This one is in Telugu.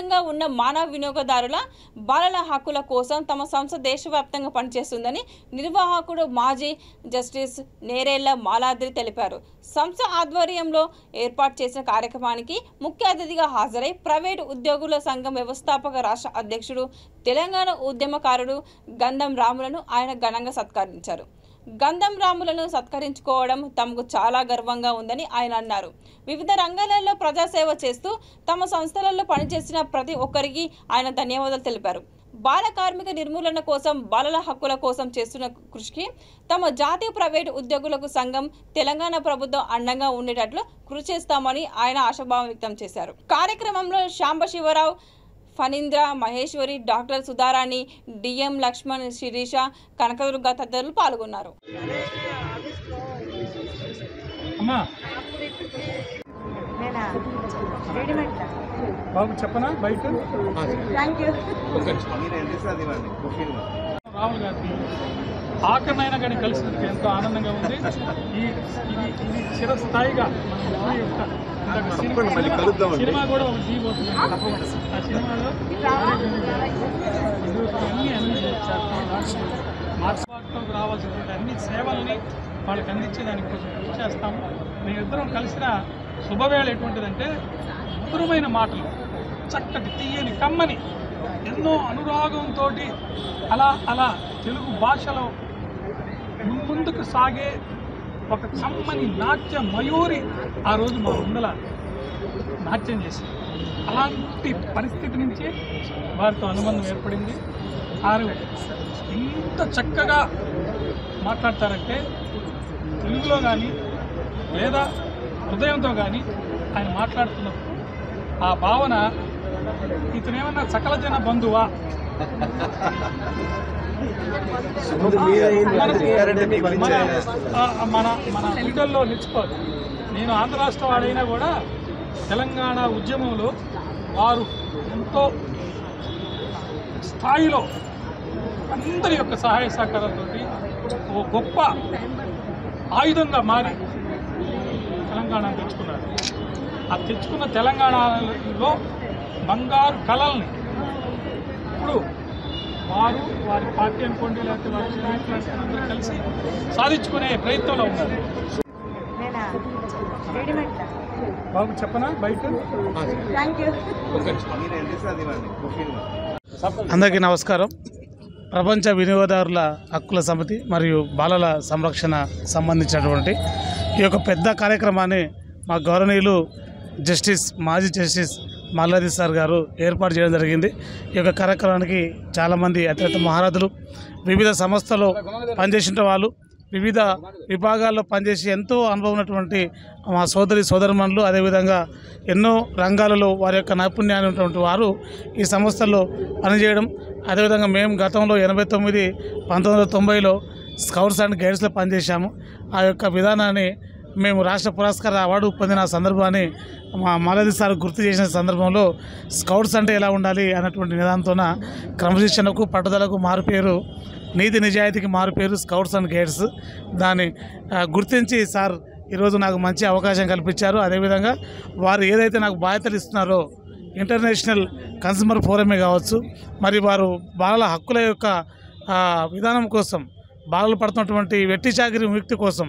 దేశవ్యాప్తంగా ఉన్న మానవ వినియోగదారుల బాలల హక్కుల కోసం తమ సంస్థ దేశవ్యాప్తంగా పనిచేస్తుందని నిర్వాహకుడు మాజీ జస్టిస్ నేరేళ్ల మాలాద్రి తెలిపారు. సంస్థ ఆధ్వర్యంలో ఏర్పాటు చేసిన కార్యక్రమానికి ముఖ్య అతిథిగా హాజరై ప్రైవేటు ఉద్యోగుల సంఘం వ్యవస్థాపక రాష్ట్ర అధ్యక్షుడు తెలంగాణ ఉద్యమకారుడు గంధం రాములను ఆయన ఘనంగా సత్కరించారు. గంధం రాములను సత్కరించుకోవడం తమకు చాలా గర్వంగా ఉందని ఆయన అన్నారు. వివిధ రంగాలలో ప్రజాసేవ చేస్తూ తమ సంస్థలలో పనిచేసిన ప్రతి ఒక్కరికి ఆయన ధన్యవాదాలు తెలిపారు. బాల కార్మిక నిర్మూలన కోసం, బాలల హక్కుల కోసం చేస్తున్న కృషికి తమ జాతీయ ప్రైవేటు ఉద్యోగులకు సంఘం తెలంగాణ ప్రభుత్వం అండంగా ఉండేటట్లు కృషి చేస్తామని ఆయన ఆశాభావం వ్యక్తం చేశారు. కార్యక్రమంలో శాంబశివరావు, ఫణీంద్ర, మహేశ్వరి, డాక్టర్ సుధారాణి, డిఎం లక్ష్మణ్, శిరీష, కనకదుర్గ తదితరులు పాల్గొన్నారు. రాహుల్ గారిని ఆఖరినైనా కానీ కలిసినందుకు ఎంతో ఆనందంగా ఉంది. ఇది చిరస్థాయిగా సినిమా కూడా ఒక జీవోతుంది. ఆ సినిమాలో మార్క్స్వాదంలోకి రావాల్సినటువంటి అన్ని సేవల్ని వాళ్ళకి అందించి దానికి కొంచెం కృషి చేస్తాము. మేమిద్దరం కలిసిన శుభవేళ ఎటువంటిదంటే మధురమైన మాటలు, చక్కటి తీయని కమ్మని ఎన్నో అనురాగంతో అలా తెలుగు భాషలో ముందుకు సాగే ఒక కమ్మని నాట్య మయూరి ఆ రోజు మా ముందల నాట్యం చేసింది. అలాంటి పరిస్థితి నుంచి వారితో అనుబంధం ఏర్పడింది. వారు ఇంత చక్కగా మాట్లాడతారంటే తెలుగులో కానీ లేదా హృదయంతో కానీ ఆయన మాట్లాడుతున్నప్పుడు ఆ భావన ఇతనేమన్నా సకల జన బంధువా, మన వీధుల్లో నిలిచిపోదు. నేను ఆంధ్ర రాష్ట్ర వాడైనా కూడా తెలంగాణ ఉద్యమంలో వారు ఎంతో స్థాయిలో అందరి యొక్క సహాయ సహకారాలతో ఒక గొప్ప ఆయుధంగా మారి తెలంగాణ తెచ్చుకున్నారు. ఆ తెచ్చుకున్న తెలంగాణలో బంగారు కళల్ని ఇప్పుడు వారి పార్టీ అనుకోండి లేకపోతే వారి స్నేహితులందరూ కలిసి సాధించుకునే ప్రయత్నంలో ఉన్నారు. బాబు చెప్పనా బయట. అందరికీ నమస్కారం. ప్రపంచ వినియోగదారుల హక్కుల సమితి మరియు బాలల సంరక్షణ సంబంధించినటువంటి ఈ యొక్క పెద్ద కార్యక్రమాన్ని మా గౌరవనీయులు మాజీ జస్టిస్ మాలాద్రి సార్ గారు ఏర్పాటు చేయడం జరిగింది. ఈ యొక్క కార్యక్రమానికి చాలామంది అత్యంత మహారథులు, వివిధ సంస్థలో పనిచేసిన వాళ్ళు, వివిధ విభాగాల్లో పనిచేసి ఎంతో అనుభవం ఉన్నటువంటి మా సోదరిమణులు, అదేవిధంగా ఎన్నో రంగాలలో వారి యొక్క నైపుణ్యాన్ని ఉన్నటువంటి వారు ఈ సంస్థల్లో పనిచేయడం, అదేవిధంగా మేము గతంలో 1990లో స్కౌట్స్ అండ్ గైడ్స్లో పనిచేశాము. ఆ యొక్క విధానాన్ని మేము రాష్ట్ర పురస్కార అవార్డు పొందిన సందర్భాన్ని మా మాలాద్రి సార్ గుర్తు చేసిన సందర్భంలో స్కౌట్స్ అంటే ఎలా ఉండాలి అన్నటువంటి నిదానంతోన క్రమశిక్షణకు, పట్టుదలకు మారుపేరు, నీతి నిజాయితీకి మారుపేరు స్కౌట్స్ అండ్ గైడ్స్. దాన్ని గుర్తించి సార్ ఈరోజు నాకు మంచి అవకాశం కల్పించారు. అదేవిధంగా వారు ఏదైతే నాకు బాధ్యతలు ఇస్తున్నారో ఇంటర్నేషనల్ కన్స్యూమర్ ఫోరమే కావచ్చు, మరి వారు బాలల హక్కుల యొక్క విధానం కోసం, బాలలు పడుతున్నటువంటి వెట్టి చాకిరీ విముక్తి కోసం